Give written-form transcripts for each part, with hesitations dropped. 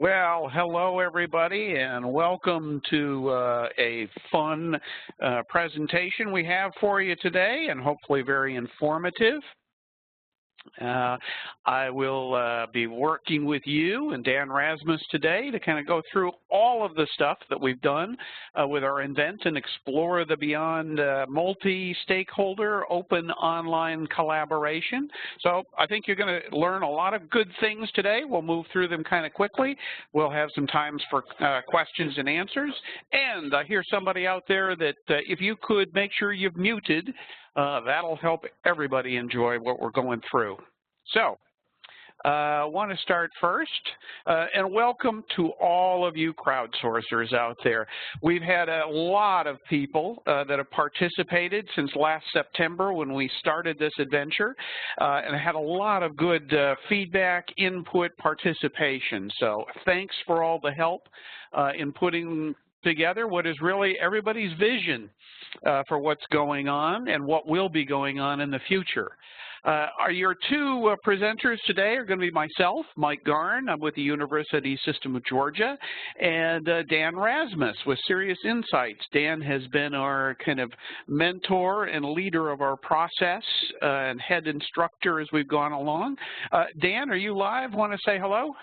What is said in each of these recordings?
Well, hello everybody, and welcome to a fun presentation we have for you today, and hopefully very informative. I will be working with you and Dan Rasmus today to kind of go through all of the stuff that we've done with our Invent and Explore the Beyond multi-stakeholder open online collaboration. So I think you're going to learn a lot of good things today. We'll move through them kind of quickly. We'll have some times for questions and answers. And I hear somebody out there that if you could make sure you've muted, that'll help everybody enjoy what we're going through. So I want to start first, and welcome to all of you crowdsourcers out there. We've had a lot of people that have participated since last September when we started this adventure, and had a lot of good feedback, input, participation. So thanks for all the help in putting together what is really everybody's vision for what's going on and what will be going on in the future. Your two presenters today are going to be myself, Mike Garn. I'm with the University System of Georgia, and Dan Rasmus with Serious Insights. Dan has been our kind of mentor and leader of our process and head instructor as we've gone along. Dan, are you live? Want to say hello?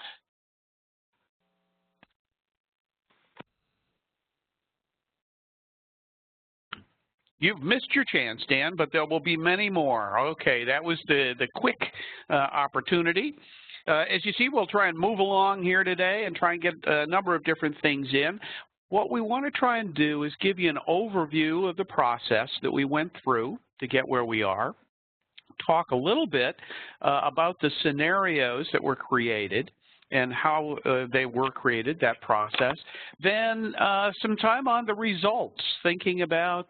You've missed your chance, Dan, but there will be many more. Okay, that was the quick opportunity. As you see, we'll try and move along here today and try and get a number of different things in. What we want to try and do is give you an overview of the process that we went through to get where we are, talk a little bit about the scenarios that were created, and how they were created, that process. Then some time on the results, thinking about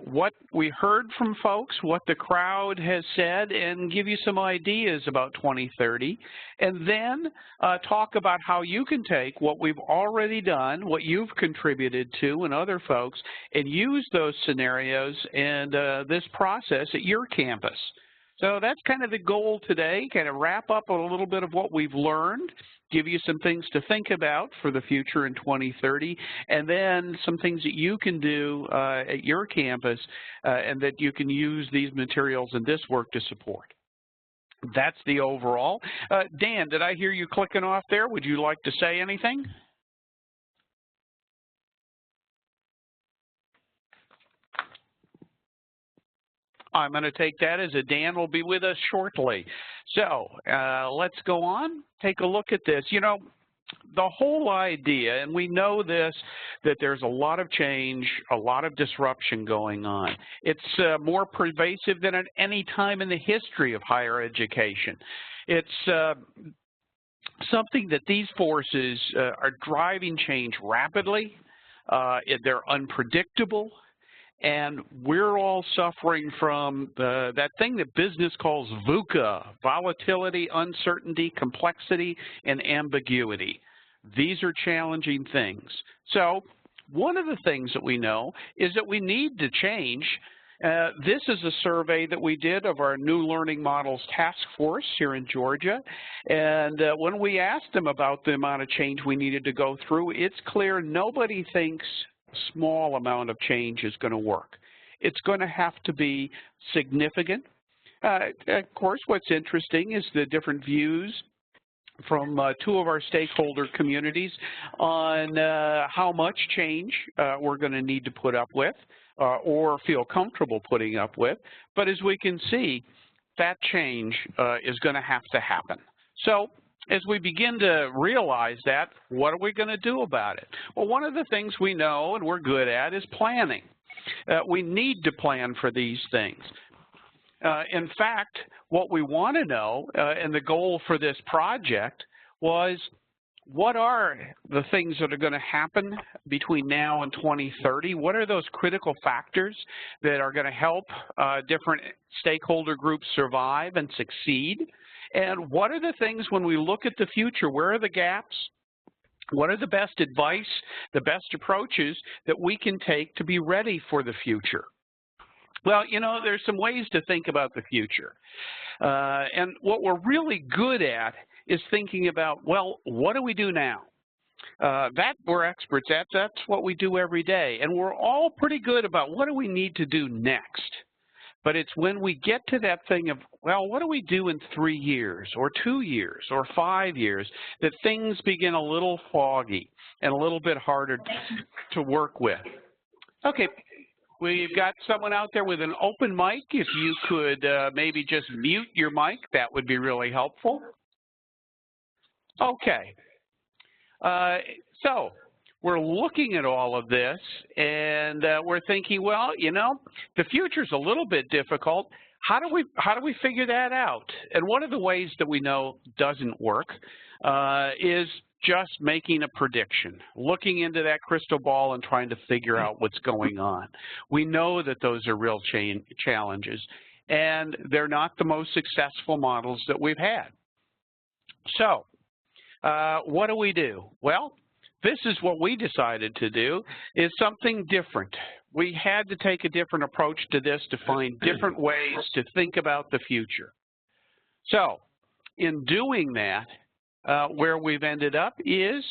what we heard from folks, what the crowd has said, and give you some ideas about 2030. And then talk about how you can take what we've already done, what you've contributed to and other folks, and use those scenarios and this process at your campus. So that's kind of the goal today, kind of wrap up a little bit of what we've learned, give you some things to think about for the future in 2030, and then some things that you can do at your campus and that you can use these materials and this work to support. That's the overall. Dan, did I hear you clicking off there? Would you like to say anything? I'm going to take that as a Dan will be with us shortly. So let's go on, take a look at this. You know, the whole idea, and we know this, that there's a lot of change, a lot of disruption going on. It's more pervasive than at any time in the history of higher education. It's something that these forces are driving change rapidly. They're unpredictable. And we're all suffering from that thing that business calls VUCA, volatility, uncertainty, complexity, and ambiguity. These are challenging things. So one of the things that we know is that we need to change. This is a survey that we did of our New Learning Models Task Force here in Georgia. And when we asked them about the amount of change we needed to go through, it's clear nobody thinks small amount of change is going to work. It's going to have to be significant. Of course, what's interesting is the different views from two of our stakeholder communities on how much change we're going to need to put up with or feel comfortable putting up with. But as we can see, that change is going to have to happen. So as we begin to realize that, what are we going to do about it? Well, one of the things we know and we're good at is planning. We need to plan for these things. In fact, what we want to know, and the goal for this project, was what are the things that are going to happen between now and 2030? What are those critical factors that are going to help different stakeholder groups survive and succeed? And what are the things when we look at the future, where are the gaps? What are the best advice, the best approaches that we can take to be ready for the future? Well, you know, there's some ways to think about the future. And what we're really good at is thinking about, well, what do we do now? That we're experts at. That's what we do every day. And we're all pretty good about what do we need to do next. But it's when we get to that thing of, well, what do we do in 3 years or 2 years or 5 years, that things begin a little foggy and a little bit harder to work with. Okay, we've got someone out there with an open mic. If you could maybe just mute your mic, that would be really helpful. Okay. So we're looking at all of this, and we're thinking, well, you know, the future's a little bit difficult. How do we figure that out? And one of the ways that we know doesn't work is just making a prediction, looking into that crystal ball and trying to figure out what's going on. We know that those are real challenges, and they're not the most successful models that we've had. So what do? Well, this is what we decided to do, is something different. We had to take a different approach to this to find different ways to think about the future. So in doing that, where we've ended up is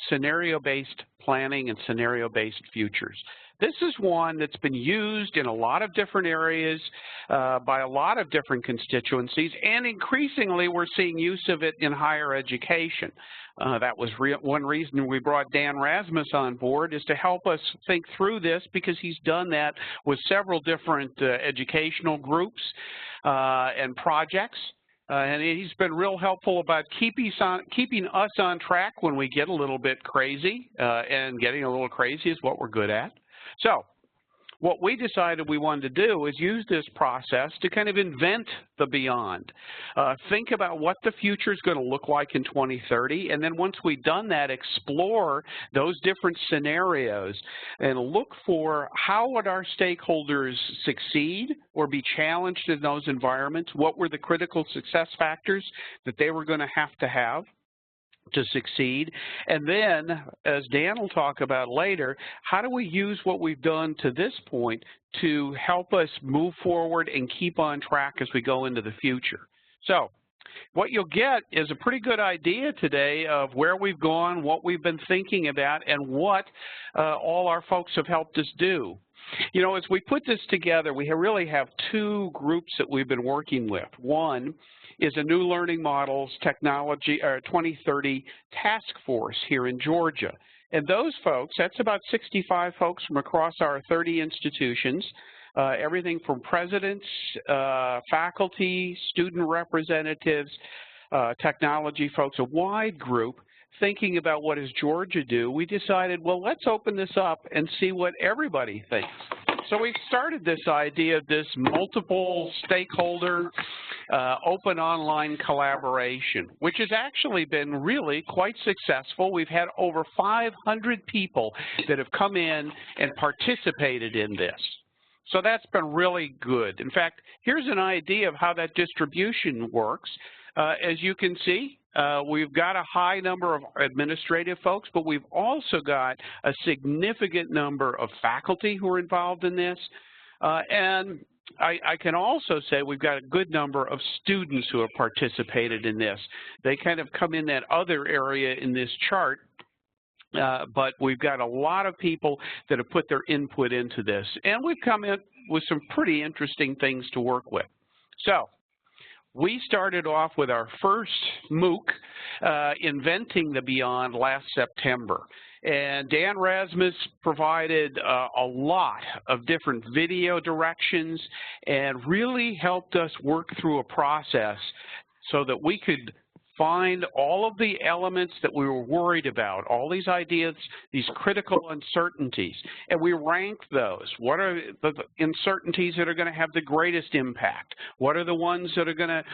scenario-based planning and scenario-based futures. This is one that's been used in a lot of different areas by a lot of different constituencies, and increasingly we're seeing use of it in higher education. That was one reason we brought Dan Rasmus on board, is to help us think through this, because he's done that with several different educational groups and projects. And he's been real helpful about keeping us on track when we get a little bit crazy, and getting a little crazy is what we're good at. So what we decided we wanted to do is use this process to kind of invent the beyond. Think about what the future is going to look like in 2030, and then once we've done that, explore those different scenarios and look for how would our stakeholders succeed or be challenged in those environments, what were the critical success factors that they were going to have to succeed. And then, as Dan will talk about later, how do we use what we've done to this point to help us move forward and keep on track as we go into the future. So what you'll get is a pretty good idea today of where we've gone, what we've been thinking about, and what all our folks have helped us do. You know, as we put this together, we really have two groups that we've been working with. One is a New Learning Models Technology 2030 Task Force here in Georgia. And those folks, that's about 65 folks from across our 30 institutions, everything from presidents, faculty, student representatives, technology folks, a wide group thinking about what does Georgia do. We decided, well, let's open this up and see what everybody thinks. So we started this idea of this multiple stakeholder open online collaboration, which has actually been really quite successful. We've had over 500 people that have come in and participated in this. So that's been really good. In fact, here's an idea of how that distribution works. As you can see, we've got a high number of administrative folks, but we've also got a significant number of faculty who are involved in this. And I can also say we've got a good number of students who have participated in this. They kind of come in that other area in this chart, but we've got a lot of people that have put their input into this. And we've come in with some pretty interesting things to work with. So we started off with our first MOOC, Inventing the Beyond, last September. And Dan Rasmus provided a lot of different video directions and really helped us work through a process so that we could find all of the elements that we were worried about, all these ideas, these critical uncertainties, and we ranked those. What are the uncertainties that are going to have the greatest impact? What are the ones that are going to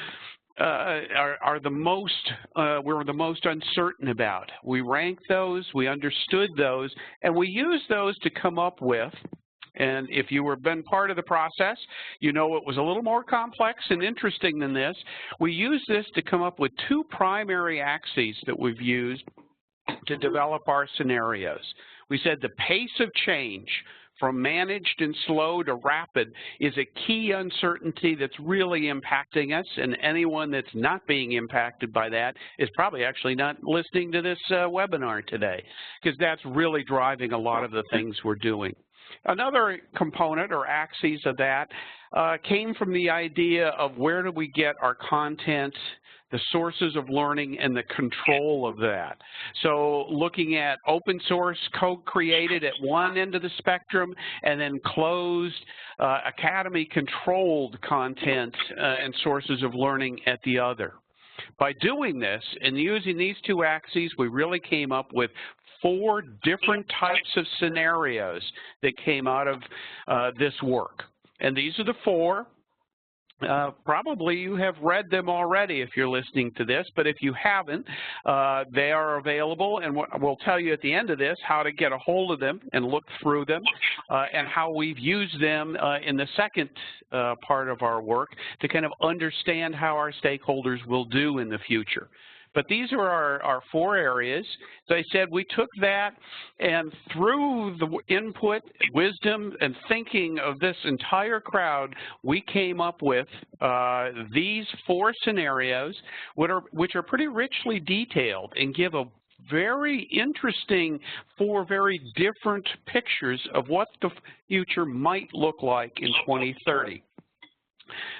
are the most we're the most uncertain about? We ranked those, we understood those, and we used those to come up with. And if you have been part of the process, you know it was a little more complex and interesting than this. We used this to come up with two primary axes that we've used to develop our scenarios. We said the pace of change from managed and slow to rapid is a key uncertainty that's really impacting us, and anyone that's not being impacted by that is probably actually not listening to this webinar today, because that's really driving a lot of the things we're doing. Another component or axis of that came from the idea of where do we get our content, the sources of learning, and the control of that. So looking at open source code created at one end of the spectrum, and then closed academy controlled content and sources of learning at the other. By doing this and using these two axes, we really came up with 4 different types of scenarios that came out of this work. And these are the 4. Probably you have read them already if you're listening to this, but if you haven't, they are available, and we'll tell you at the end of this how to get a hold of them and look through them, and how we've used them in the second part of our work to kind of understand how our stakeholders will do in the future. But these are our 4 areas. As I said, we took that, and through the input, wisdom, and thinking of this entire crowd, we came up with these 4 scenarios, which are pretty richly detailed and give a very interesting 4 very different pictures of what the future might look like in 2030.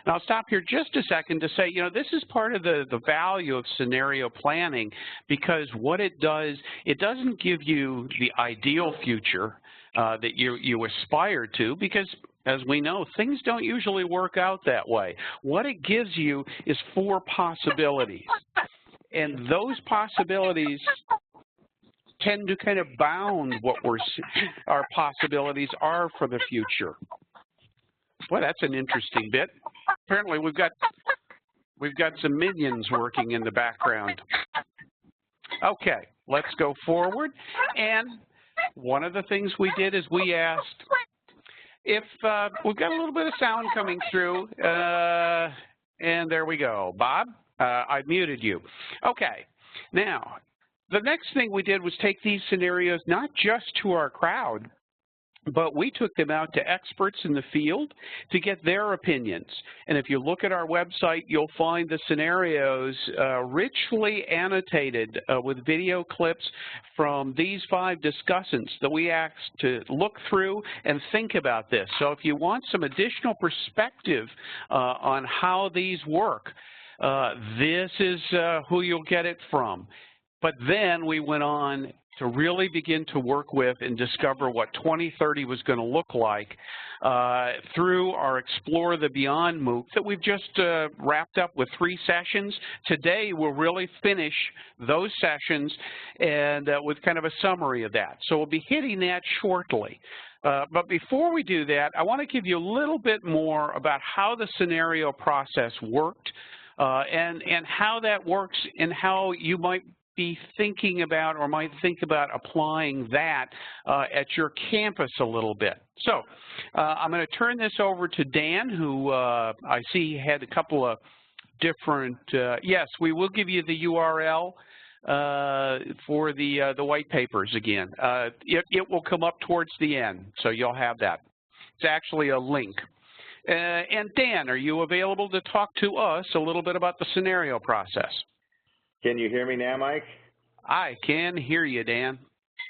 Now, I'll stop here just a second to say, this is part of the value of scenario planning, because what it does, it doesn't give you the ideal future that you aspire to, because as we know, things don't usually work out that way. What it gives you is 4 possibilities, and those possibilities tend to kind of bound what our possibilities are for the future. Well, that's an interesting bit. Apparently, we've got some minions working in the background. Okay, let's go forward. And one of the things we did is we asked if we've got a little bit of sound coming through, and there we go. Bob, I've muted you. Okay, now the next thing we did was take these scenarios not just to our crowd, but we took them out to experts in the field to get their opinions. And if you look at our website, you'll find the scenarios richly annotated with video clips from these 5 discussants that we asked to look through and think about this. So if you want some additional perspective on how these work, this is who you'll get it from. But then we went on to really begin to work with and discover what 2030 was going to look like through our Explore the Beyond MOOC that we've just wrapped up with 3 sessions. Today, we'll really finish those sessions and with kind of a summary of that. So we'll be hitting that shortly. But before we do that, I want to give you a little bit more about how the scenario process worked and how that works and how you might be thinking about or might think about applying that at your campus a little bit. So I'm going to turn this over to Dan, who I see had a couple of different, yes, we will give you the URL for the white papers again. It will come up towards the end, so you'll have that. It's actually a link. And Dan, are you available to talk to us a little bit about the scenario process? Can you hear me now, Mike? I can hear you, Dan.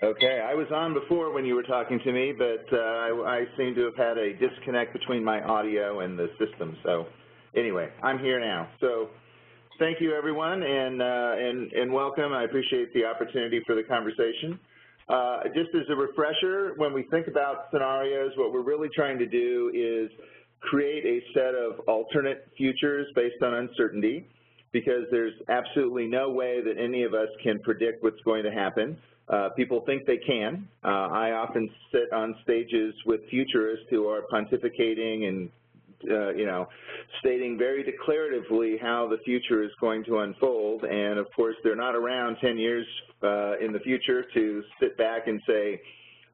Okay. I was on before when you were talking to me, but I seem to have had a disconnect between my audio and the system. So anyway, I'm here now. So thank you, everyone, and welcome. I appreciate the opportunity for the conversation. Just as a refresher, when we think about scenarios, what we're really trying to do is create a set of alternate futures based on uncertainty, because there's absolutely no way that any of us can predict what's going to happen. People think they can. I often sit on stages with futurists who are pontificating and stating very declaratively how the future is going to unfold. And of course, they're not around 10 years in the future to sit back and say,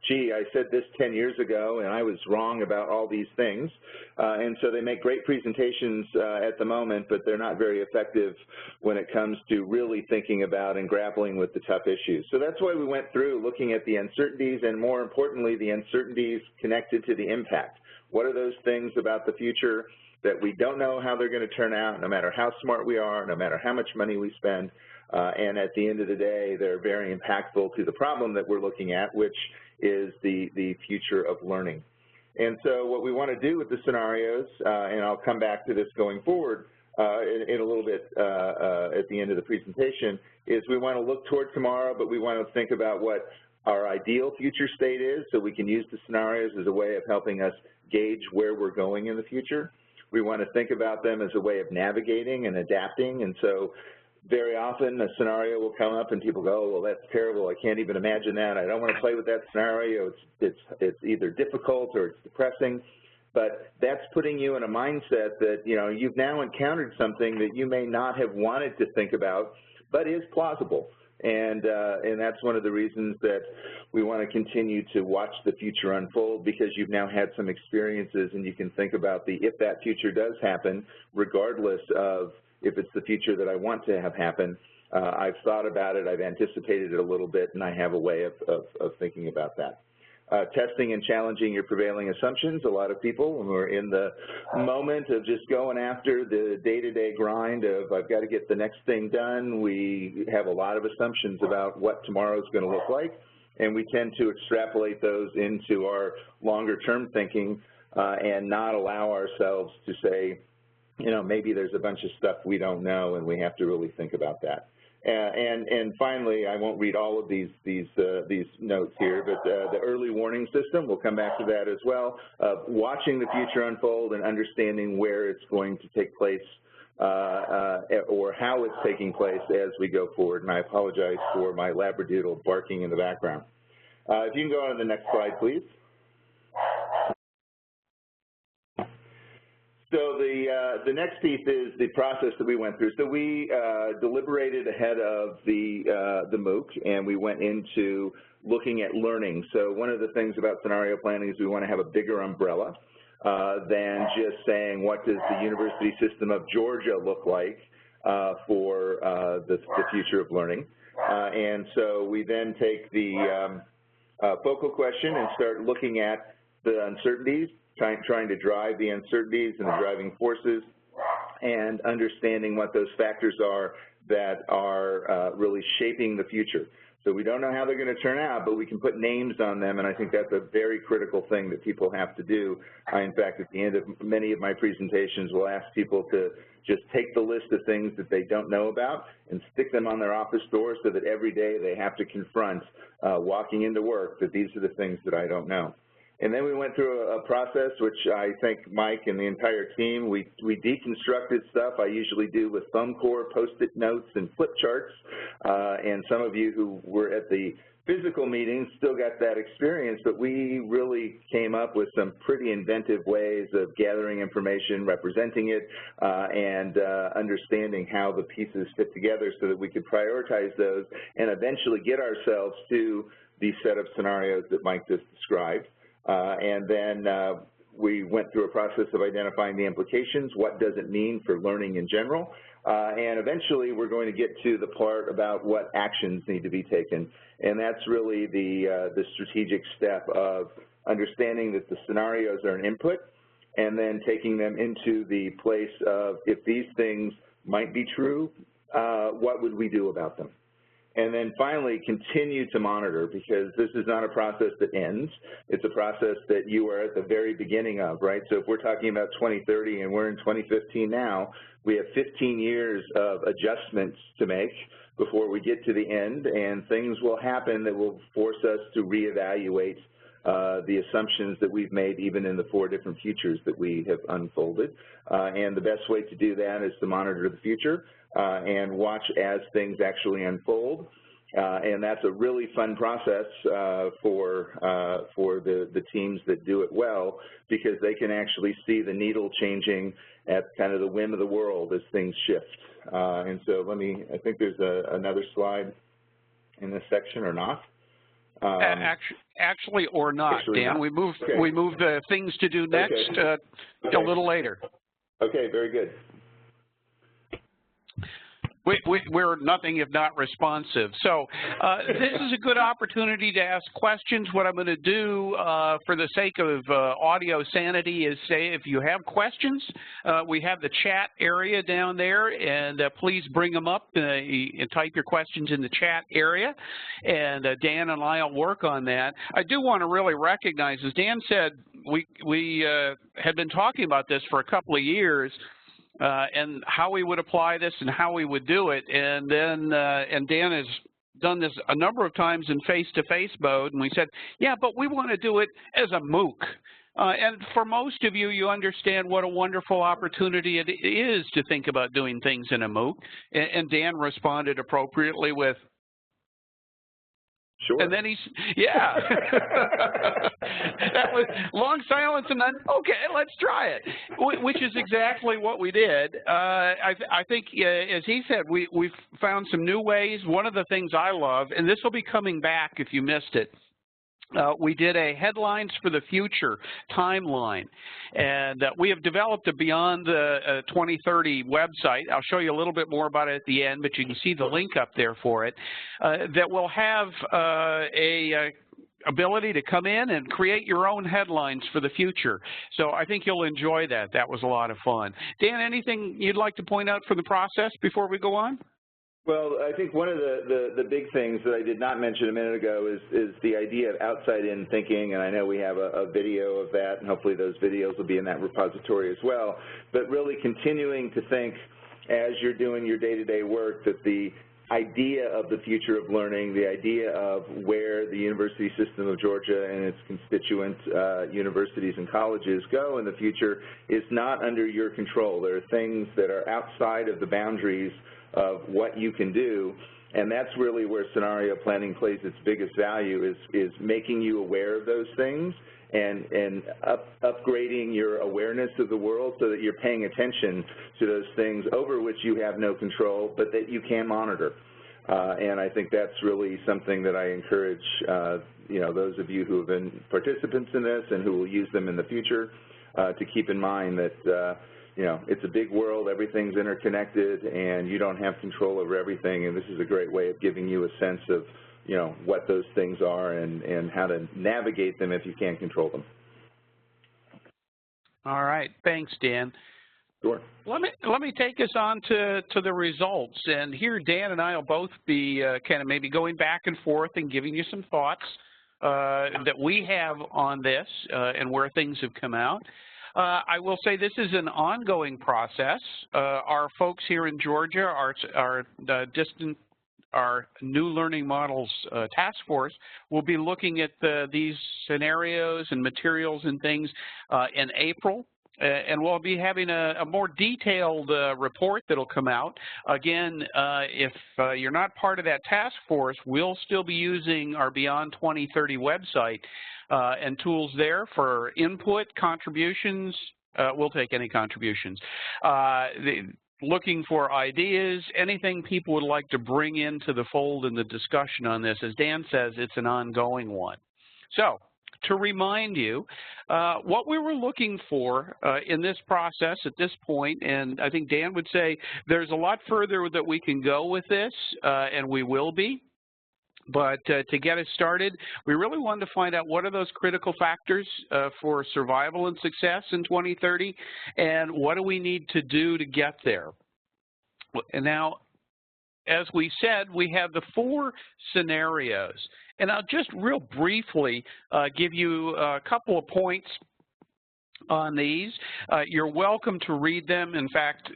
gee, I said this 10 years ago and I was wrong about all these things. And so they make great presentations at the moment, but they're not very effective when it comes to really thinking about and grappling with the tough issues. So that's why we went through looking at the uncertainties and, more importantly, the uncertainties connected to the impact. What are those things about the future that we don't know how they're going to turn out, no matter how smart we are, no matter how much money we spend, and at the end of the day, they're very impactful to the problem that we're looking at, which is the future of learning. And so what we want to do with the scenarios, and I'll come back to this going forward in a little bit at the end of the presentation, is we want to look toward tomorrow, but we want to think about what our ideal future state is, so we can use the scenarios as a way of helping us gauge where we're going in the future. We want to think about them as a way of navigating and adapting, and so very often a scenario will come up and people go, oh, well, that's terrible, I can't even imagine that, I don't want to play with that scenario, it's either difficult or it's depressing. But that's putting you in a mindset that, you know, you've now encountered something that you may not have wanted to think about, but is plausible. And that's one of the reasons that we want to continue to watch the future unfold, because you've now had some experiences and you can think about the if that future does happen, regardless of if it's the future that I want to have happen. I've thought about it, I've anticipated it a little bit, and I have a way of thinking about that. Testing and challenging your prevailing assumptions. A lot of people, when we're in the moment of just going after the day-to-day grind of I've got to get the next thing done, we have a lot of assumptions about what tomorrow is going to look like, and we tend to extrapolate those into our longer-term thinking and not allow ourselves to say, you know, maybe there's a bunch of stuff we don't know and we have to really think about that. And finally, I won't read all of these notes here, but the early warning system, we'll come back to that as well, watching the future unfold and understanding where it's going to take place or how it's taking place as we go forward. And I apologize for my Labradoodle barking in the background. If you can go on to the next slide, please. So the next piece is the process that we went through. So we deliberated ahead of the MOOC, and we went into looking at learning. So one of the things about scenario planning is we want to have a bigger umbrella than just saying what does the University System of Georgia look like for the future of learning. And so we then take the focal question and start looking at the uncertainties, trying to drive the uncertainties and the driving forces, and understanding what those factors are that are really shaping the future. So we don't know how they're going to turn out, but we can put names on them, and I think that's a very critical thing that people have to do. In fact, at the end of many of my presentations, we'll ask people to just take the list of things that they don't know about and stick them on their office door so that every day they have to confront walking into work that these are the things that I don't know. And then we went through a process, which I think Mike and the entire team, we deconstructed stuff I usually do with thumb core, Post-it notes, and flip charts. And some of you who were at the physical meetings still got that experience, but we really came up with some pretty inventive ways of gathering information, representing it, and understanding how the pieces fit together so that we could prioritize those and eventually get ourselves to the set of scenarios that Mike just described. And then we went through a process of identifying the implications, what does it mean for learning in general, and eventually we're going to get to the part about what actions need to be taken. And that's really the strategic step of understanding that the scenarios are an input and then taking them into the place of if these things might be true, what would we do about them? And then finally, continue to monitor, because this is not a process that ends. It's a process that you are at the very beginning of, right? So if we're talking about 2030 and we're in 2015 now, we have 15 years of adjustments to make before we get to the end, and things will happen that will force us to reevaluate the assumptions that we've made even in the 4 different futures that we have unfolded. And the best way to do that is to monitor the future and watch as things actually unfold. And that's a really fun process for the teams that do it well, because they can actually see the needle changing at kind of the whim of the world as things shift. And so I think there's another slide in this section or not. Actually, or not, Dan. We moved the things to do next a little later. Okay, very good. We're nothing if not responsive. So this is a good opportunity to ask questions. What I'm going to do for the sake of audio sanity is say if you have questions, we have the chat area down there, and please bring them up and type your questions in the chat area, and Dan and I will work on that. I do want to really recognize, as Dan said, we had been talking about this for a couple of years, and how we would apply this and how we would do it. And then, and Dan has done this a number of times in face-to-face mode, and we said, yeah, but we want to do it as a MOOC. And for most of you, you understand what a wonderful opportunity it is to think about doing things in a MOOC. And Dan responded appropriately with, sure. And then he's, yeah. That was long silence and then, okay, let's try it, which is exactly what we did. I think, as he said, we've found some new ways. One of the things I love, and this will be coming back if you missed it, we did a Headlines for the Future timeline, and we have developed a Beyond 2030 website. I'll show you a little bit more about it at the end, but you can see the link up there for it, that will have ability to come in and create your own headlines for the future. So I think you'll enjoy that. That was a lot of fun. Dan, anything you'd like to point out for the process before we go on? Well, I think one of the big things that I did not mention a minute ago is the idea of outside-in thinking, and I know we have a video of that, and hopefully those videos will be in that repository as well, but really continuing to think as you're doing your day-to-day work that the idea of the future of learning, the idea of where the University System of Georgia and its constituent universities and colleges go in the future is not under your control. There are things that are outside of the boundaries of what you can do, and that's really where scenario planning plays its biggest value, is making you aware of those things and upgrading your awareness of the world so that you're paying attention to those things over which you have no control but that you can monitor. And I think that's really something that I encourage you know, those of you who have been participants in this and who will use them in the future to keep in mind that you know, it's a big world, everything's interconnected, and you don't have control over everything, and this is a great way of giving you a sense of, you know, what those things are and how to navigate them if you can't control them. All right, thanks, Dan. Sure. Let me take us on to the results, and here Dan and I will both be kind of maybe going back and forth and giving you some thoughts that we have on this and where things have come out. I will say this is an ongoing process. Our folks here in Georgia, our New Learning Models Task Force, will be looking at these scenarios and materials and things in April. And we'll be having a more detailed report that'll come out. Again, if you're not part of that task force, we'll still be using our Beyond 2030 website and tools there for input, contributions. We'll take any contributions. Looking for ideas, anything people would like to bring into the fold in the discussion on this. As Dan says, it's an ongoing one. So, to remind you, what we were looking for in this process at this point, and I think Dan would say there's a lot further that we can go with this, and we will be. But to get us started, we really wanted to find out what are those critical factors for survival and success in 2030, and what do we need to do to get there. And now, as we said, we have the 4 scenarios. And I'll just real briefly give you a couple of points on these. You're welcome to read them. In fact,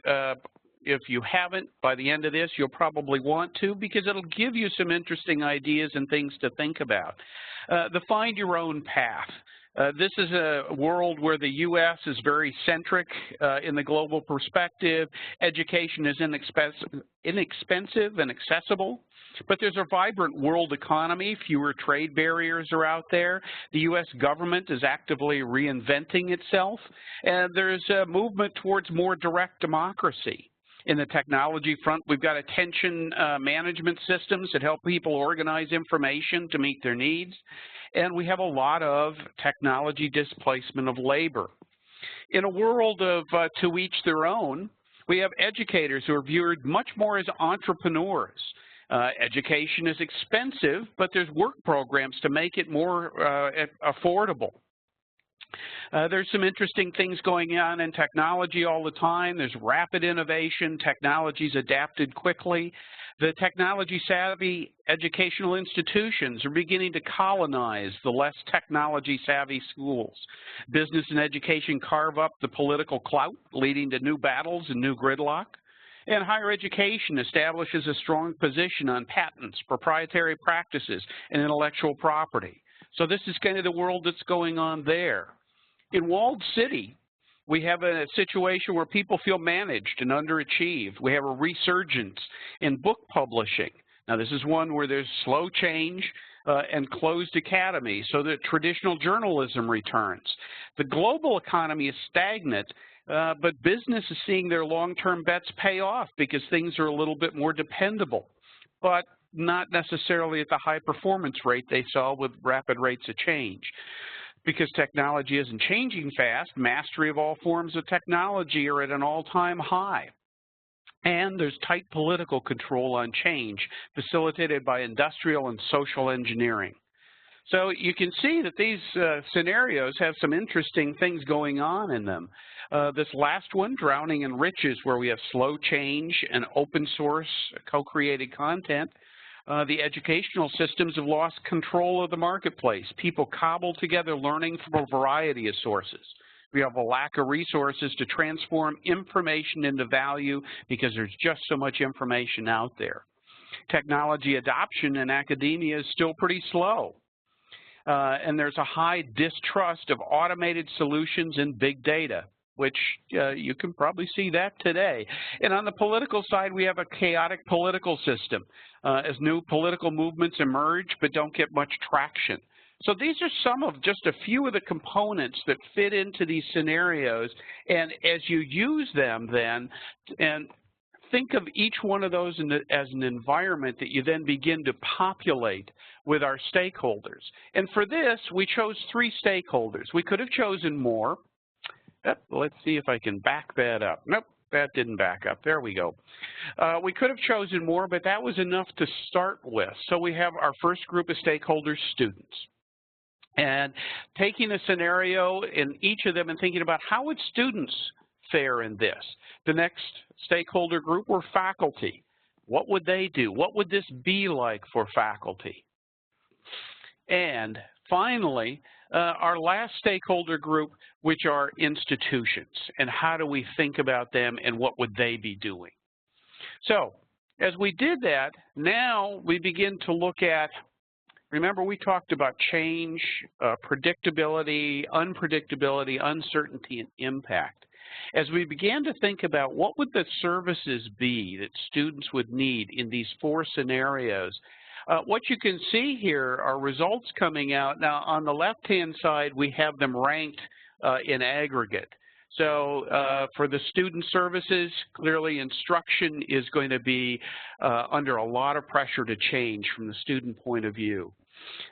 if you haven't, by the end of this, you'll probably want to, because it'll give you some interesting ideas and things to think about. The Find Your Own Path. This is a world where the U.S. is very centric in the global perspective. Education is inexpensive and accessible. But there's a vibrant world economy. Fewer trade barriers are out there. The U.S. government is actively reinventing itself. And there's a movement towards more direct democracy. In the technology front, we've got attention management systems that help people organize information to meet their needs. And we have a lot of technology displacement of labor. In a world of to each their own, we have educators who are viewed much more as entrepreneurs. Education is expensive, but there's work programs to make it more affordable. There's some interesting things going on in technology all the time. There's rapid innovation. Technology's adapted quickly. The technology-savvy educational institutions are beginning to colonize the less technology-savvy schools. Business and education carve up the political clout, leading to new battles and new gridlock. And higher education establishes a strong position on patents, proprietary practices, and intellectual property. So this is kind of the world that's going on there. In walled city, we have a situation where people feel managed and underachieved. We have a resurgence in book publishing. Now, this is one where there's slow change and closed academies, so that traditional journalism returns. The global economy is stagnant, but business is seeing their long-term bets pay off because things are a little bit more dependable, but not necessarily at the high performance rate they saw with rapid rates of change. Because technology isn't changing fast, mastery of all forms of technology are at an all-time high. And there's tight political control on change, facilitated by industrial and social engineering. So you can see that these scenarios have some interesting things going on in them. This last one, Drowning in Riches, where we have slow change and open source co-created content. The educational systems have lost control of the marketplace. People cobble together learning from a variety of sources. We have a lack of resources to transform information into value because there's just so much information out there. Technology adoption in academia is still pretty slow. And there's a high distrust of automated solutions and big data, which you can probably see that today. And on the political side, we have a chaotic political system as new political movements emerge but don't get much traction. So these are some of just a few of the components that fit into these scenarios. And as you use them then, and think of each one of those as an environment that you then begin to populate with our stakeholders. And for this, we chose 3 stakeholders. We could have chosen more. Let's see if I can back that up. Nope, that didn't back up. There we go. We could have chosen more, but that was enough to start with. So we have our first group of stakeholders, students. And taking a scenario in each of them and thinking about how would students fare in this. The next stakeholder group were faculty. What would they do? What would this be like for faculty? And finally, our last stakeholder group, which are institutions, and how do we think about them and what would they be doing? So as we did that, now we begin to look at, remember we talked about change, predictability, unpredictability, uncertainty, and impact. As we began to think about what would the services be that students would need in these 4 scenarios, what you can see here are results coming out. Now, on the left-hand side, we have them ranked in aggregate. So for the student services, clearly instruction is going to be under a lot of pressure to change from the student point of view.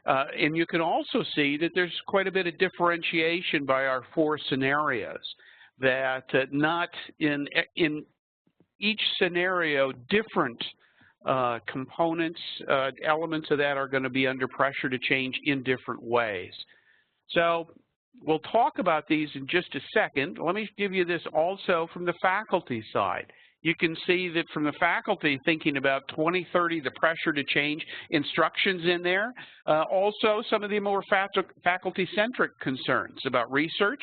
And you can also see that there's quite a bit of differentiation by our 4 scenarios, that not in each scenario, different components, elements of that are going to be under pressure to change in different ways. So we'll talk about these in just a second. Let me give you this also from the faculty side. You can see that from the faculty thinking about 2030, the pressure to change, instructions in there. Also some of the more faculty-centric concerns about research,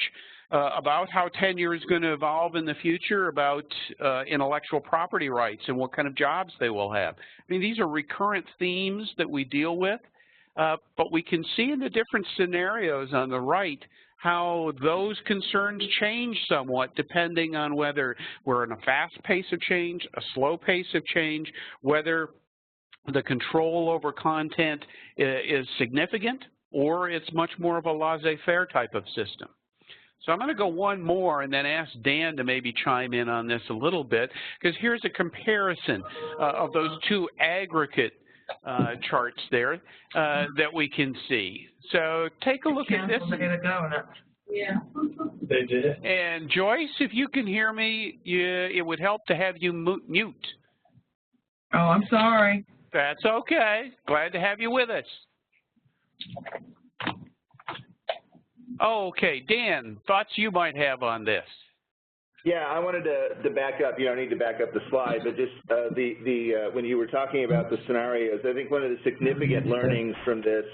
about how tenure is going to evolve in the future, about intellectual property rights and what kind of jobs they will have. I mean, these are recurrent themes that we deal with, but we can see in the different scenarios on the right how those concerns change somewhat depending on whether we're in a fast pace of change, a slow pace of change, whether the control over content is significant, or it's much more of a laissez-faire type of system. So I'm going to go one more and then ask Dan to maybe chime in on this a little bit, because here's a comparison of those two aggregate charts there that we can see. So take a look at this. Yeah. They did. And Joyce, if you can hear me, it would help to have you mute. Oh, I'm sorry. That's okay. Glad to have you with us. Okay, Dan, thoughts you might have on this? Yeah, I wanted to back up. You don't need to back up the slide, but just when you were talking about the scenarios, I think one of the significant learnings from this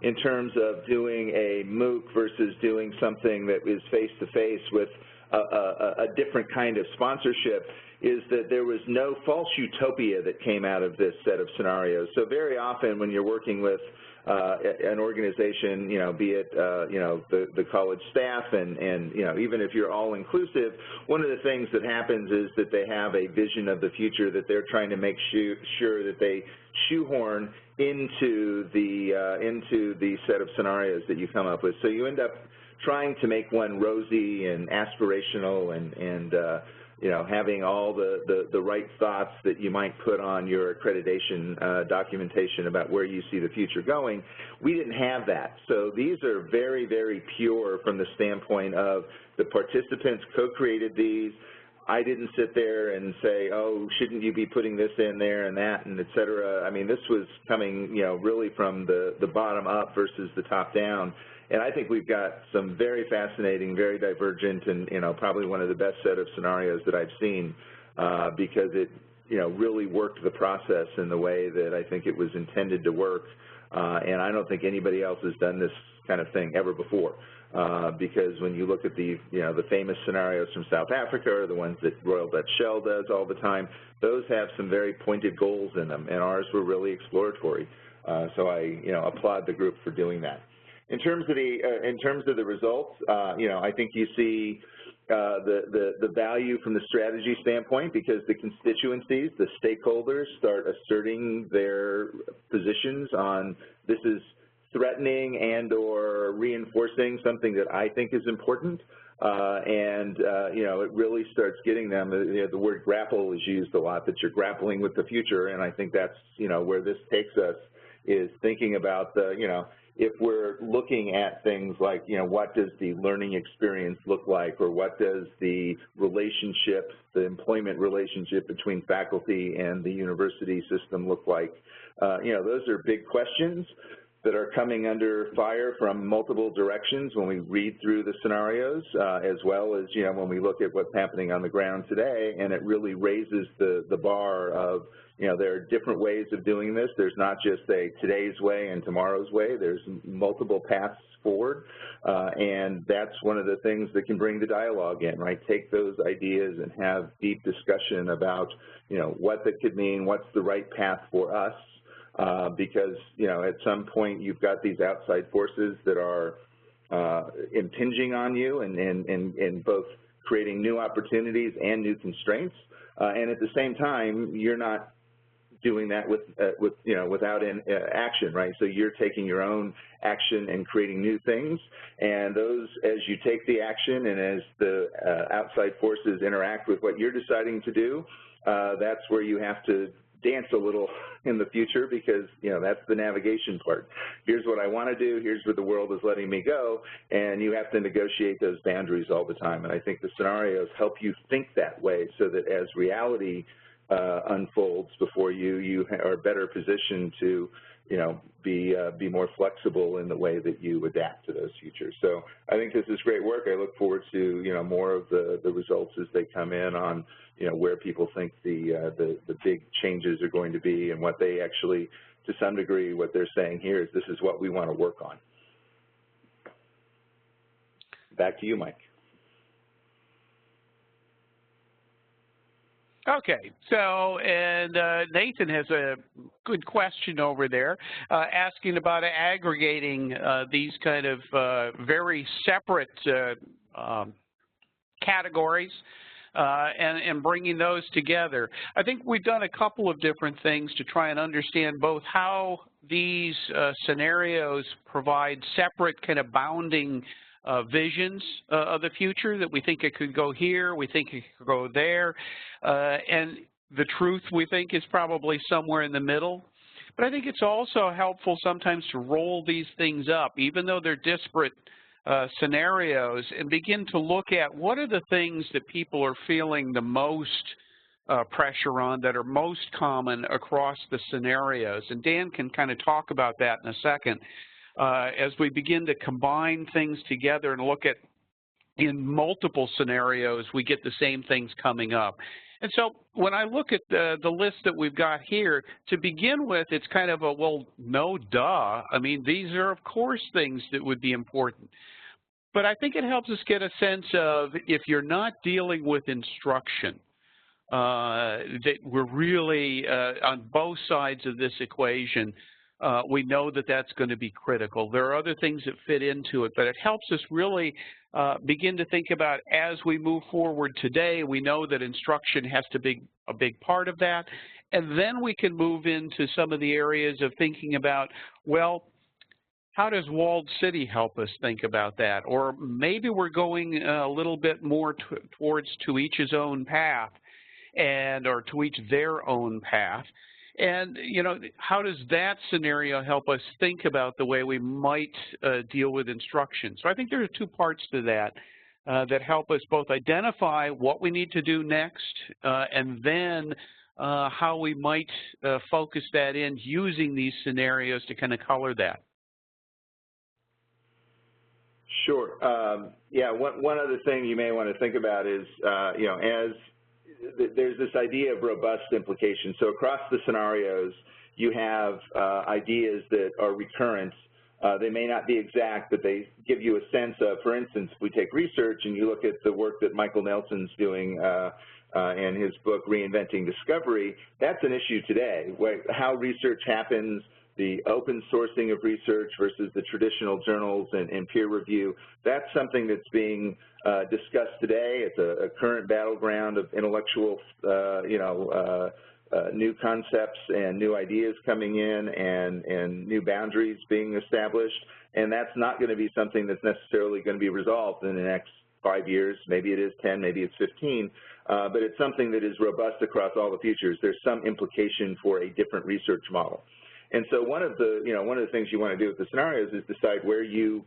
in terms of doing a MOOC versus doing something that is face-to-face with a different kind of sponsorship is that there was no false utopia that came out of this set of scenarios. So very often when you're working with an organization, be it, the college staff and even if you're all inclusive, one of the things that happens is that they have a vision of the future that they're trying to make sure that they shoehorn into the set of scenarios that you come up with. So you end up trying to make one rosy and aspirational and having all the right thoughts that you might put on your accreditation documentation about where you see the future going. We didn't have that. So these are very, very pure from the standpoint of the participants co-created these. I didn't sit there and say, oh, shouldn't you be putting this in there and that and et cetera. I mean, this was coming, really from the bottom up versus the top down. And I think we've got some very fascinating, very divergent, and probably one of the best set of scenarios that I've seen because it really worked the process in the way that I think it was intended to work. And I don't think anybody else has done this kind of thing ever before. Because when you look at the famous scenarios from South Africa or the ones that Royal Dutch Shell does all the time, those have some very pointed goals in them, and ours were really exploratory. So I applaud the group for doing that. In terms of the results, I think you see the value from the strategy standpoint because the constituencies, the stakeholders, start asserting their positions on this is threatening and or reinforcing something that I think is important. It really starts getting them, the word grapple is used a lot, that you're grappling with the future, and I think that's, where this takes us is thinking about if we're looking at things like, what does the learning experience look like, or what does the relationship, the employment relationship between faculty and the university system look like? Those are big questions that are coming under fire from multiple directions when we read through the scenarios, as well as, when we look at what's happening on the ground today, and it really raises the bar of, there are different ways of doing this. There's not just a today's way and tomorrow's way. There's multiple paths forward, and that's one of the things that can bring the dialogue in, right? Take those ideas and have deep discussion about, what that could mean, what's the right path for us, because, at some point you've got these outside forces that are impinging on you and both creating new opportunities and new constraints, and at the same time, you're not doing that without action, right? So you're taking your own action and creating new things, and those, as you take the action and as the outside forces interact with what you're deciding to do, that's where you have to dance a little in the future because, that's the navigation part. Here's what I want to do, here's where the world is letting me go, and you have to negotiate those boundaries all the time. And I think the scenarios help you think that way so that as reality unfolds before you, you are better positioned to, be more flexible in the way that you adapt to those futures. So I think this is great work. I look forward to, more of the results as they come in on, where people think the big changes are going to be and what they actually, to some degree, what they're saying here is this is what we want to work on. Back to you, Mike. Okay, so, and Nathan has a good question over there, asking about aggregating these kind of very separate categories and bringing those together. I think we've done a couple of different things to try and understand both how these scenarios provide separate kind of bounding visions of the future, that we think it could go here, we think it could go there, and the truth, we think, is probably somewhere in the middle. But I think it's also helpful sometimes to roll these things up, even though they're disparate scenarios, and begin to look at what are the things that people are feeling the most pressure on, that are most common across the scenarios. And Dan can kind of talk about that in a second. As we begin to combine things together and look at in multiple scenarios, we get the same things coming up. And so when I look at the list that we've got here, to begin with, it's kind of a, well, no, duh. I mean, these are, of course, things that would be important. But I think it helps us get a sense of, if you're not dealing with instruction, that we're really on both sides of this equation, we know that that's going to be critical. There are other things that fit into it, but it helps us really begin to think about, as we move forward today, we know that instruction has to be a big part of that. And then we can move into some of the areas of thinking about, well, how does Walled City help us think about that? Or maybe we're going a little bit more towards to each his own path, or to each their own path. And, you know, how does that scenario help us think about the way we might deal with instruction? So I think there are two parts to that that help us both identify what we need to do next, and then how we might focus that in using these scenarios to kind of color that. Sure. Yeah, one other thing you may want to think about is, you know, as there's this idea of robust implications. So across the scenarios, you have ideas that are recurrent. They may not be exact, but they give you a sense of, for instance, if we take research and you look at the work that Michael Nelson's doing in his book, Reinventing Discovery, that's an issue today, how research happens, the open sourcing of research versus the traditional journals and peer review. That's something that's being discussed today. It's a current battleground of intellectual, new concepts and new ideas coming in, and new boundaries being established. And that's not going to be something that's necessarily going to be resolved in the next 5 years. Maybe it is 10, maybe it's 15. But it's something that is robust across all the futures. There's some implication for a different research model. And so one of the things you want to do with the scenarios is decide where you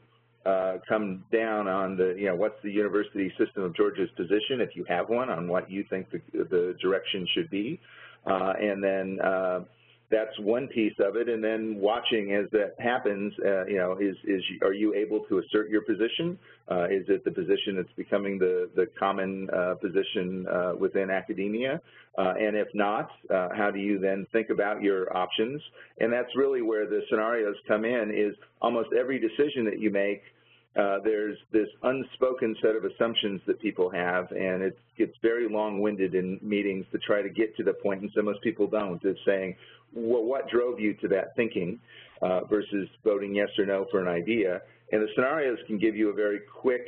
come down on the, what's the University System of Georgia's position, if you have one, on what you think the direction should be. And then that's one piece of it. And then watching as that happens, are you able to assert your position? Is it the position that's becoming the common position within academia? And if not, how do you then think about your options? And that's really where the scenarios come in, is almost every decision that you make, there's this unspoken set of assumptions that people have, and it gets very long-winded in meetings to try to get to the point, and so most people don't, is saying, well, what drove you to that thinking versus voting yes or no for an idea? And the scenarios can give you a very quick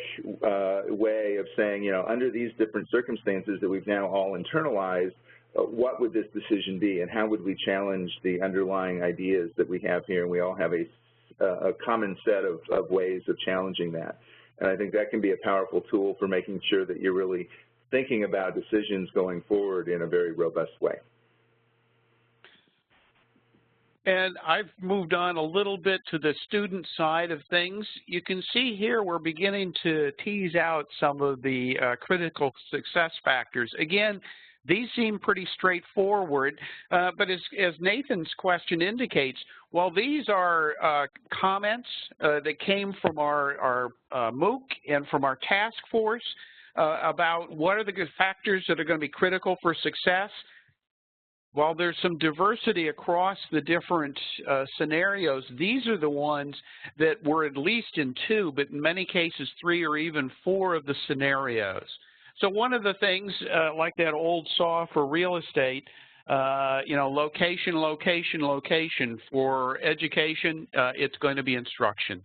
way of saying, under these different circumstances that we've now all internalized, what would this decision be, and how would we challenge the underlying ideas that we have here? And we all have a common set of ways of challenging that. And I think that can be a powerful tool for making sure that you're really thinking about decisions going forward in a very robust way. And I've moved on a little bit to the student side of things. You can see here we're beginning to tease out some of the critical success factors. Again, these seem pretty straightforward, but as Nathan's question indicates, while these are comments that came from our MOOC and from our task force about what are the good factors that are going to be critical for success, while there's some diversity across the different scenarios, these are the ones that were at least in 2, but in many cases 3 or even 4 of the scenarios. So one of the things, like that old saw for real estate, location, location, location. For education, it's going to be instruction.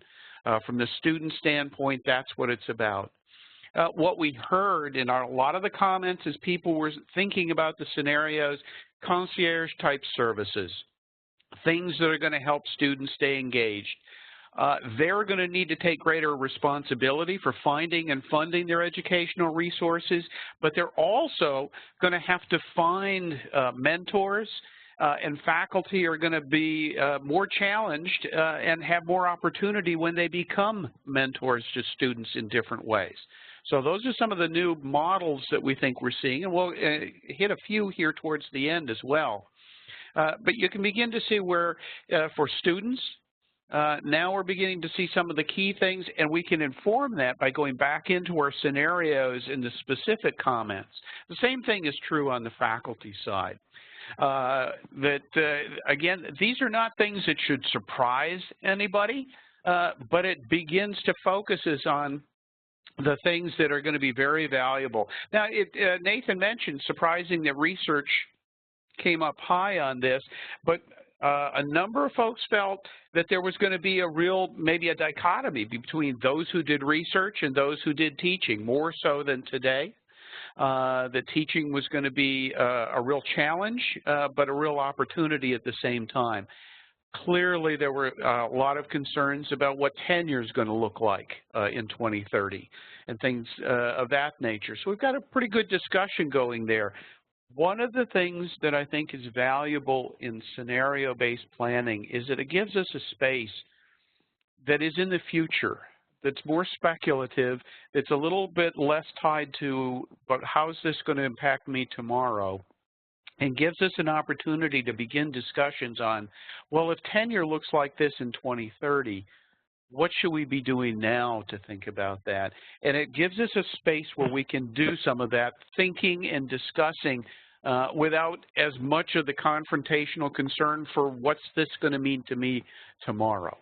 From the student standpoint, that's what it's about. What we heard in a lot of the comments as people were thinking about the scenarios, concierge type services, things that are going to help students stay engaged. They're going to need to take greater responsibility for finding and funding their educational resources, but they're also going to have to find mentors, and faculty are going to be more challenged and have more opportunity when they become mentors to students in different ways. So those are some of the new models that we think we're seeing, and we'll hit a few here towards the end as well. But you can begin to see where, for students, now we're beginning to see some of the key things, and we can inform that by going back into our scenarios in the specific comments. The same thing is true on the faculty side. Again, these are not things that should surprise anybody, but it begins to focus on the things that are going to be very valuable. Now, Nathan mentioned surprising that research came up high on this, but a number of folks felt that there was going to be maybe a dichotomy between those who did research and those who did teaching, more so than today. That teaching was going to be a real challenge, but a real opportunity at the same time. Clearly, there were a lot of concerns about what tenure is going to look like in 2030 and things of that nature. So we've got a pretty good discussion going there. One of the things that I think is valuable in scenario-based planning is that it gives us a space that is in the future, that's more speculative, that's a little bit less tied to, but how's this going to impact me tomorrow? And gives us an opportunity to begin discussions on, well, if tenure looks like this in 2030, what should we be doing now to think about that? And it gives us a space where we can do some of that thinking and discussing without as much of the confrontational concern for what's this going to mean to me tomorrow.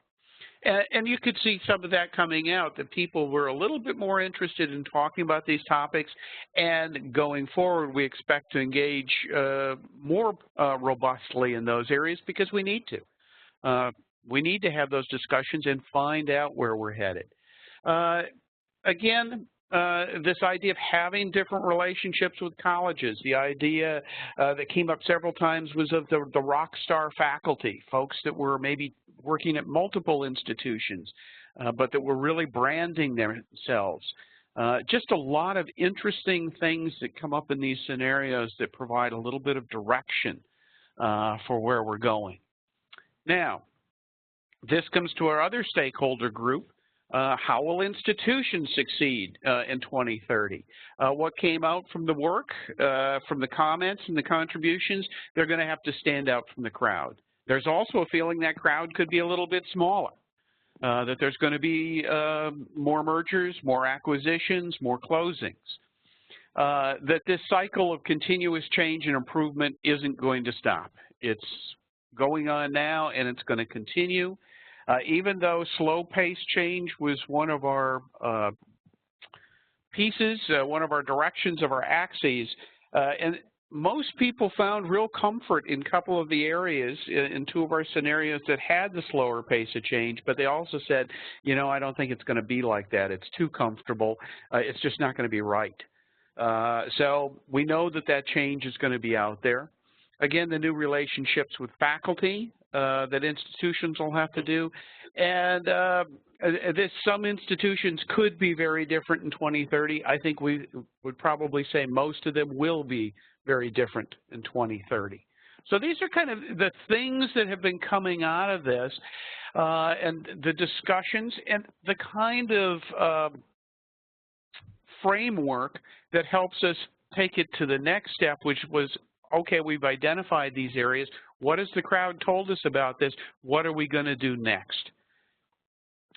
And you could see some of that coming out, that people were a little bit more interested in talking about these topics, and going forward we expect to engage more robustly in those areas because we need to. We need to have those discussions and find out where we're headed. Again, this idea of having different relationships with colleges, the idea that came up several times was of the rock star faculty, folks that were maybe working at multiple institutions, but that were really branding themselves. Just a lot of interesting things that come up in these scenarios that provide a little bit of direction for where we're going. Now, this comes to our other stakeholder group. How will institutions succeed in 2030? What came out from the work, from the comments and the contributions, they're going to have to stand out from the crowd. There's also a feeling that crowd could be a little bit smaller, that there's going to be more mergers, more acquisitions, more closings, that this cycle of continuous change and improvement isn't going to stop. It's going on now, and it's going to continue. Even though slow-paced change was one of our pieces, one of our directions of our axes, and most people found real comfort in a couple of the areas in two of our scenarios that had the slower pace of change, but they also said, you know, I don't think it's going to be like that. It's too comfortable. It's just not going to be right. So we know that that change is going to be out there. Again, the new relationships with faculty that institutions will have to do. And some institutions could be very different in 2030. I think we would probably say most of them will be very different in 2030. So these are kind of the things that have been coming out of this and the discussions and the kind of framework that helps us take it to the next step, which was, okay, we've identified these areas. What has the crowd told us about this? What are we going to do next?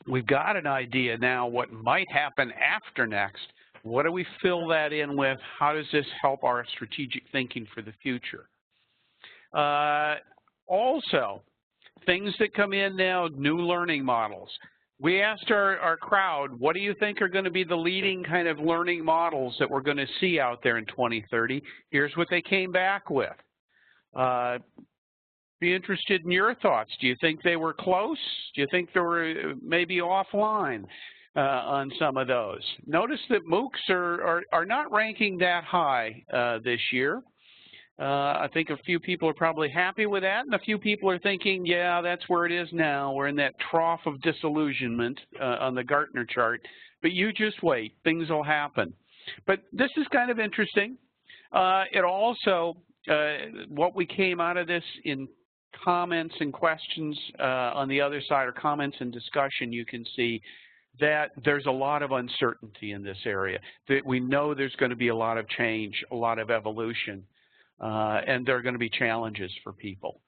We've got an idea now what might happen after next. What do we fill that in with? How does this help our strategic thinking for the future? Also, things that come in now, new learning models. We asked our crowd, what do you think are going to be the leading kind of learning models that we're going to see out there in 2030? Here's what they came back with. Be interested in your thoughts. Do you think they were close? Do you think they were maybe offline on some of those? Notice that MOOCs are not ranking that high this year. I think a few people are probably happy with that, and a few people are thinking, yeah, that's where it is now. We're in that trough of disillusionment on the Gartner chart. But you just wait. Things will happen. But this is kind of interesting. It also, what we came out of this in comments and questions on the other side, or comments and discussion, you can see that there's a lot of uncertainty in this area. That we know there's going to be a lot of change, a lot of evolution. And there are going to be challenges for people.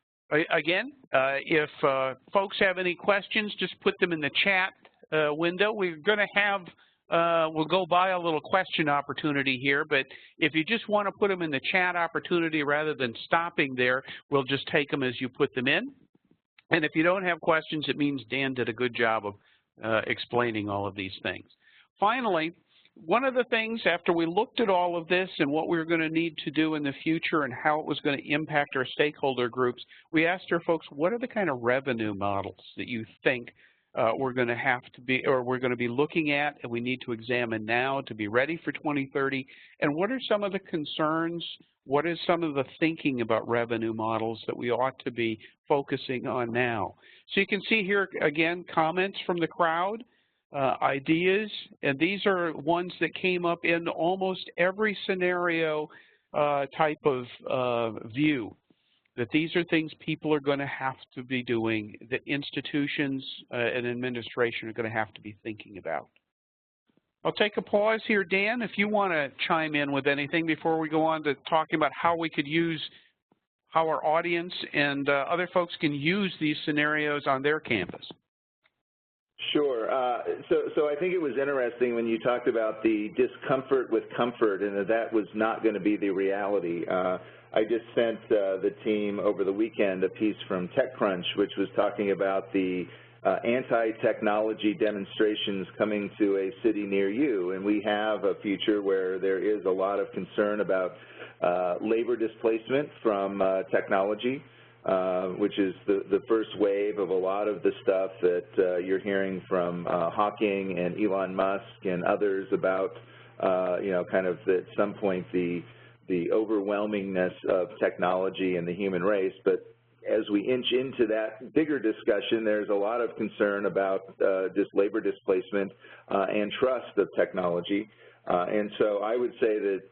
Again, if folks have any questions, just put them in the chat window. We're going to have, we'll go by a little question opportunity here, but if you just want to put them in the chat opportunity rather than stopping there, we'll just take them as you put them in. And if you don't have questions, it means Dan did a good job of explaining all of these things. Finally, one of the things after we looked at all of this and what we were going to need to do in the future and how it was going to impact our stakeholder groups, we asked our folks, what are the kind of revenue models that you think we're going to have to be, or we're going to be looking at and we need to examine now to be ready for 2030? And what are some of the concerns? What is some of the thinking about revenue models that we ought to be focusing on now? So you can see here, again, comments from the crowd. Ideas, and these are ones that came up in almost every scenario type of view, that these are things people are going to have to be doing, that institutions and administration are going to have to be thinking about. I'll take a pause here, Dan, if you want to chime in with anything before we go on to talking about how we could use, how our audience and other folks can use these scenarios on their campus. Sure. So I think it was interesting when you talked about the discomfort with comfort and that was not going to be the reality. I just sent the team over the weekend a piece from TechCrunch, which was talking about the anti-technology demonstrations coming to a city near you. And we have a future where there is a lot of concern about labor displacement from technology. Which is the first wave of a lot of the stuff that you're hearing from Hawking and Elon Musk and others about, you know, kind of at some point the overwhelmingness of technology and the human race. But as we inch into that bigger discussion, there's a lot of concern about just labor displacement and trust of technology. And so I would say that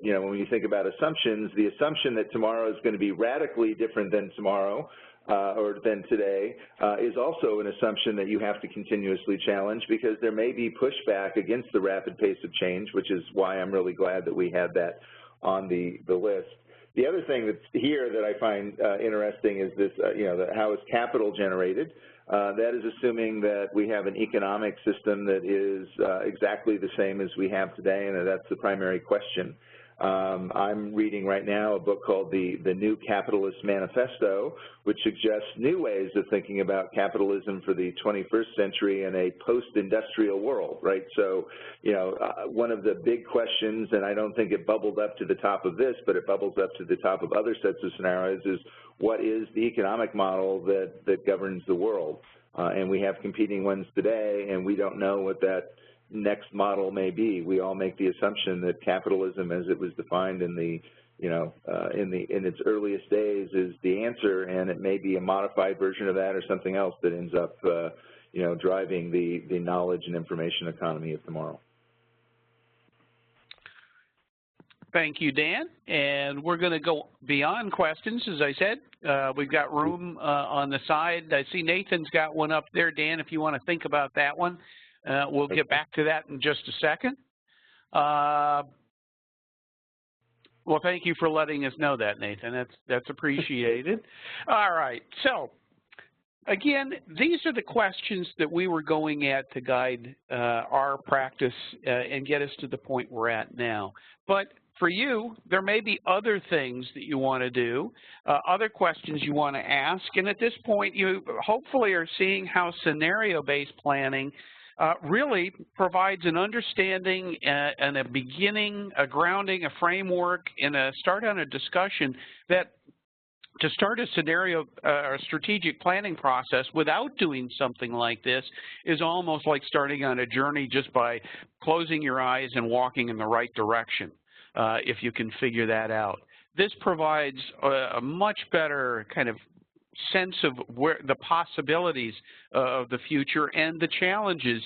you know, when you think about assumptions, the assumption that tomorrow is going to be radically different than tomorrow or than today is also an assumption that you have to continuously challenge, because there may be pushback against the rapid pace of change, which is why I'm really glad that we had that on the list. The other thing that's here that I find interesting is this, you know, how is capital generated? That is assuming that we have an economic system that is exactly the same as we have today, and that's the primary question. I'm reading right now a book called The New Capitalist Manifesto, which suggests new ways of thinking about capitalism for the 21st century in a post-industrial world, right? So, you know, one of the big questions, and I don't think it bubbled up to the top of this, but it bubbles up to the top of other sets of scenarios, is what is the economic model that governs the world? And we have competing ones today, and we don't know what that next model may be. We all make the assumption that capitalism, as it was defined in the, you know, in its earliest days, is the answer, and it may be a modified version of that or something else that ends up, you know, driving the knowledge and information economy of tomorrow. Thank you, Dan. And we're going to go beyond questions, as I said. We've got room on the side. I see Nathan's got one up there. Dan, if you want to think about that one. We'll get back to that in just a second. Well, thank you for letting us know that, Nathan. That's appreciated. All right. So, again, these are the questions that we were going at to guide our practice and get us to the point we're at now. But for you, there may be other things that you want to do, other questions you want to ask. And at this point, you hopefully are seeing how scenario-based planning really provides an understanding and a beginning, a grounding, a framework, and a start on a discussion that to start a scenario or strategic planning process without doing something like this is almost like starting on a journey just by closing your eyes and walking in the right direction, if you can figure that out. this provides a much better kind of sense of where the possibilities of the future and the challenges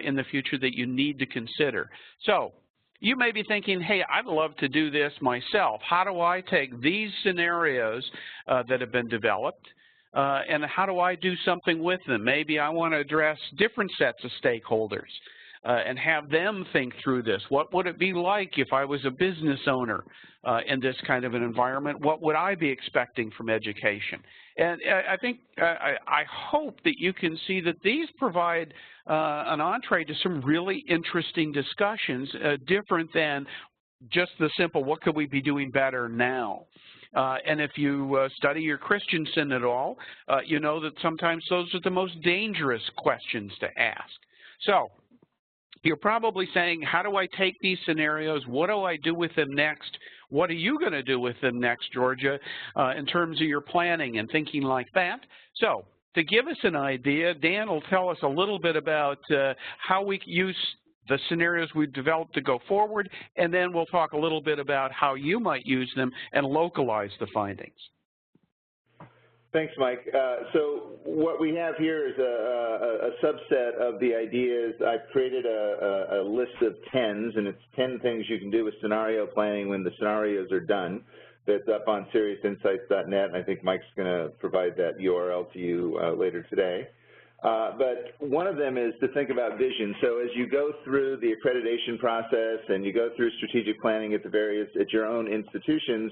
in the future that you need to consider. So you may be thinking, hey, I'd love to do this myself. How do I take these scenarios that have been developed and how do I do something with them? Maybe I want to address different sets of stakeholders and have them think through this. What would it be like if I was a business owner in this kind of an environment? What would I be expecting from education? And I think, I hope that you can see that these provide an entree to some really interesting discussions, different than just the simple, what could we be doing better now? And if you study your Christensen at all, you know that sometimes those are the most dangerous questions to ask. So you're probably saying, how do I take these scenarios? What do I do with them next? What are you going to do with them next, Georgia, in terms of your planning and thinking like that? So to give us an idea, Dan will tell us a little bit about how we use the scenarios we've developed to go forward, and then we'll talk a little bit about how you might use them and localize the findings. Thanks, Mike. So what we have here is a subset of the ideas. I've created a list of 10s, and it's 10 things you can do with scenario planning when the scenarios are done. That's up on SeriousInsights.net, and I think Mike's going to provide that URL to you later today. But one of them is to think about vision. So as you go through the accreditation process and you go through strategic planning at your own institutions,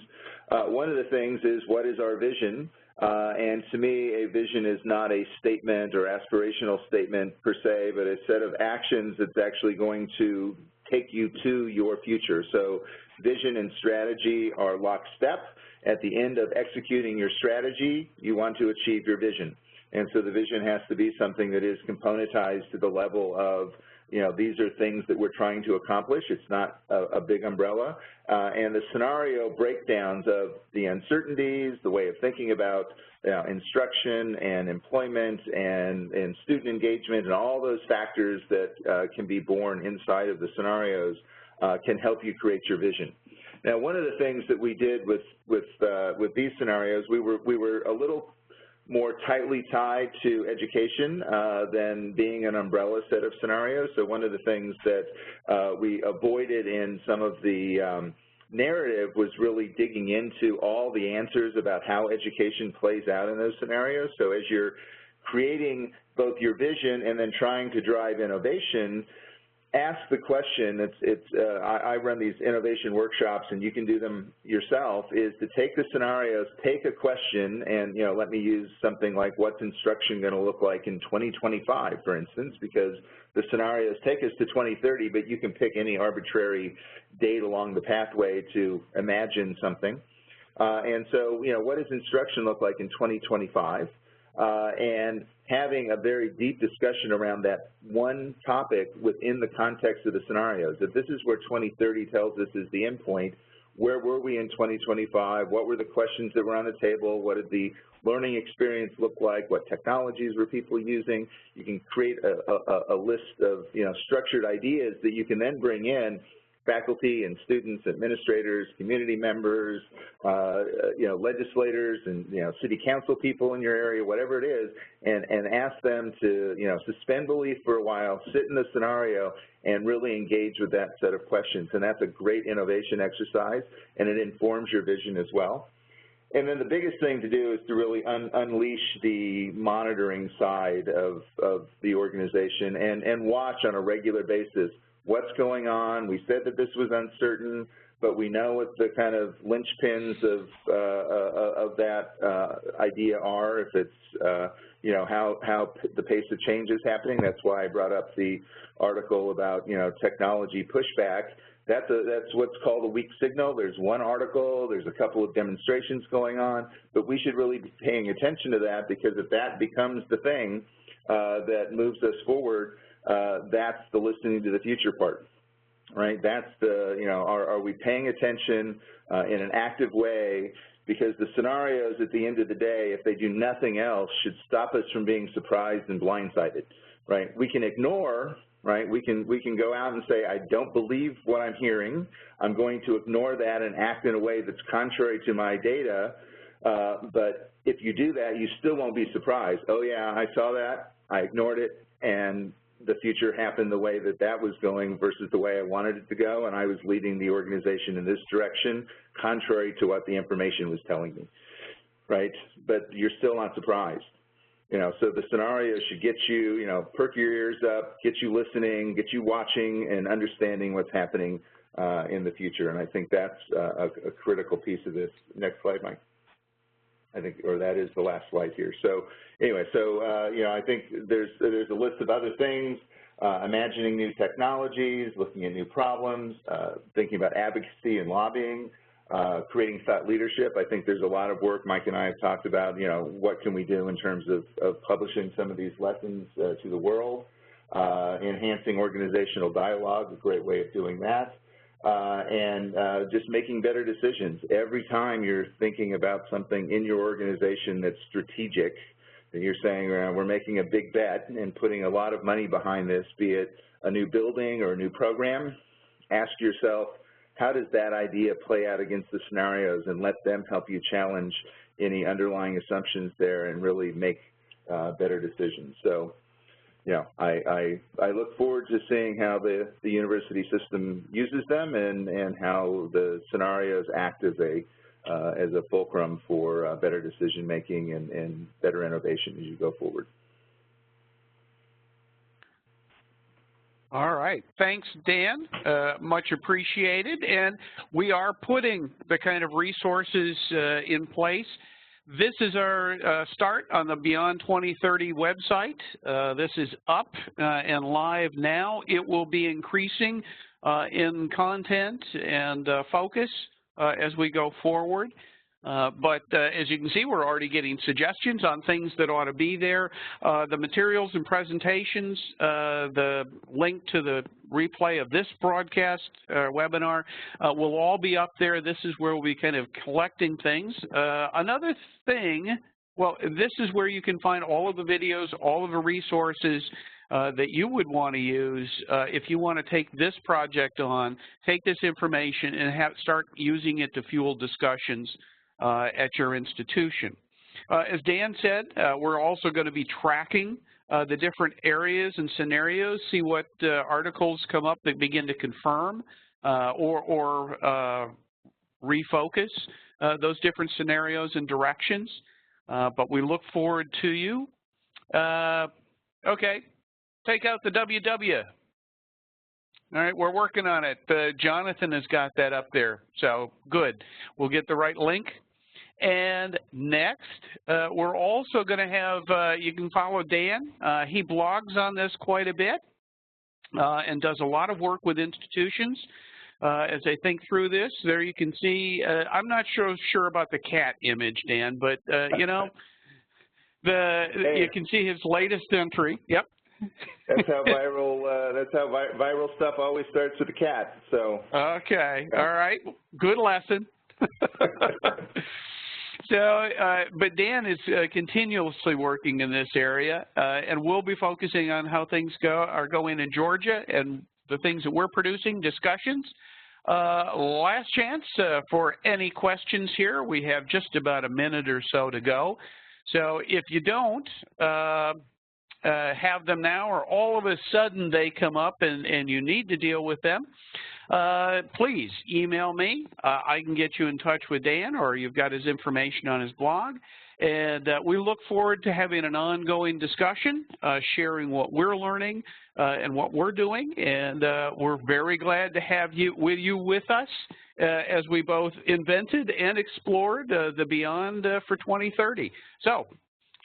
one of the things is, what is our vision? And to me, a vision is not a statement or aspirational statement per se, but a set of actions that's actually going to take you to your future. So vision and strategy are lockstep. At the end of executing your strategy, you want to achieve your vision. And so the vision has to be something that is componentized to the level of, you know, these are things that we're trying to accomplish. It's not a big umbrella. And the scenario breakdowns of the uncertainties, the way of thinking about instruction and employment and student engagement and all those factors that can be born inside of the scenarios can help you create your vision. Now, one of the things that we did with these scenarios, we were a little more tightly tied to education than being an umbrella set of scenarios. So one of the things that we avoided in some of the narrative was really digging into all the answers about how education plays out in those scenarios. So as you're creating both your vision and then trying to drive innovation, ask the question. I run these innovation workshops, and you can do them yourself, is to take the scenarios, take a question, and, you know, let me use something like, what's instruction going to look like in 2025, for instance, because the scenarios take us to 2030, but you can pick any arbitrary date along the pathway to imagine something. And so, you know, what does instruction look like in 2025? And having a very deep discussion around that one topic within the context of the scenarios. If this is where 2030 tells us is the end point, where were we in 2025? What were the questions that were on the table? What did the learning experience look like? What technologies were people using? You can create a list of, you know, structured ideas that you can then bring in faculty and students, administrators, community members, you know, legislators and, you know, city council people in your area, whatever it is, and ask them to, you know, suspend belief for a while, sit in the scenario, and really engage with that set of questions. And that's a great innovation exercise, and it informs your vision as well. And then the biggest thing to do is to really unleash the monitoring side of the organization and watch on a regular basis what's going on. We said that this was uncertain, but we know what the kind of linchpins of that idea are. If it's you know, how the pace of change is happening. That's why I brought up the article about, you know, technology pushback. That's what's called a weak signal. There's one article, there's a couple of demonstrations going on, but we should really be paying attention to that, because if that becomes the thing that moves us forward, that's the listening to the future part, right? That's the, you know, are we paying attention in an active way? Because the scenarios at the end of the day, if they do nothing else, should stop us from being surprised and blindsided, right? We can ignore right? We can go out and say, I don't believe what I'm hearing. I'm going to ignore that and act in a way that's contrary to my data. But if you do that, you still won't be surprised. Oh, yeah, I saw that. I ignored it, and the future happened the way that that was going versus the way I wanted it to go, and I was leading the organization in this direction, contrary to what the information was telling me, right? But you're still not surprised. You know, so the scenario should get you, you know, perk your ears up, get you listening, get you watching and understanding what's happening in the future. And I think that's a critical piece of this. Next slide, Mike. I think, or that is the last slide here. So anyway, so, you know, I think there's a list of other things, imagining new technologies, looking at new problems, thinking about advocacy and lobbying, creating thought leadership. I think there's a lot of work Mike and I have talked about, you know, what can we do in terms of publishing some of these lessons to the world, enhancing organizational dialogue, a great way of doing that. And just making better decisions. Every time you're thinking about something in your organization that's strategic, that you're saying we're making a big bet and putting a lot of money behind this, be it a new building or a new program, ask yourself, how does that idea play out against the scenarios, and let them help you challenge any underlying assumptions there and really make better decisions. So, you know, I look forward to seeing how the university system uses them and how the scenarios act as a fulcrum for better decision making and better innovation as you go forward. All right. Thanks, Dan. Much appreciated. And we are putting the kind of resources in place. This is our start on the Beyond 2030 website. This is up and live now. It will be increasing in content and focus as we go forward. But as you can see, we're already getting suggestions on things that ought to be there. The materials and presentations, the link to the replay of this broadcast webinar will all be up there. This is where we'll be kind of collecting things. Another thing, well, this is where you can find all of the videos, all of the resources that you would want to use if you want to take this project on, take this information and start using it to fuel discussions at your institution. As Dan said, we're also going to be tracking the different areas and scenarios, see what articles come up that begin to confirm or refocus those different scenarios and directions. But we look forward to you. Okay, take out the WW. All right, we're working on it. Jonathan has got that up there, so good. We'll get the right link. And next, we're also going to have, you can follow Dan. He blogs on this quite a bit and does a lot of work with institutions. As I think through this, there you can see, I'm not sure about the cat image, Dan, but, you know, you can see his latest entry. Yep. That's how viral stuff always starts with a cat. So. Okay. All right. Good lesson. So, but Dan is continuously working in this area, and we'll be focusing on how things are going in Georgia and the things that we're producing, discussions. Last chance for any questions here. We have just about a minute or so to go. So if you don't have them now, or all of a sudden they come up and you need to deal with them, please email me. I can get you in touch with Dan, or you've got his information on his blog. And we look forward to having an ongoing discussion, sharing what we're learning and what we're doing. And we're very glad to have you with us as we both invented and explored the Beyond for 2030. So,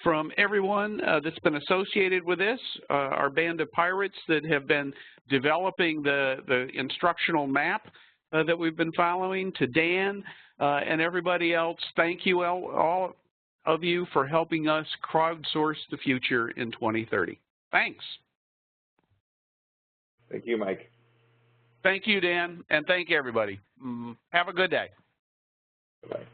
from everyone that's been associated with this, our band of pirates that have been developing the instructional map that we've been following, to Dan and everybody else, thank you all of you for helping us crowdsource the future in 2030. Thanks. Thank you, Mike. Thank you, Dan, and thank you, everybody. Have a good day. Bye-bye.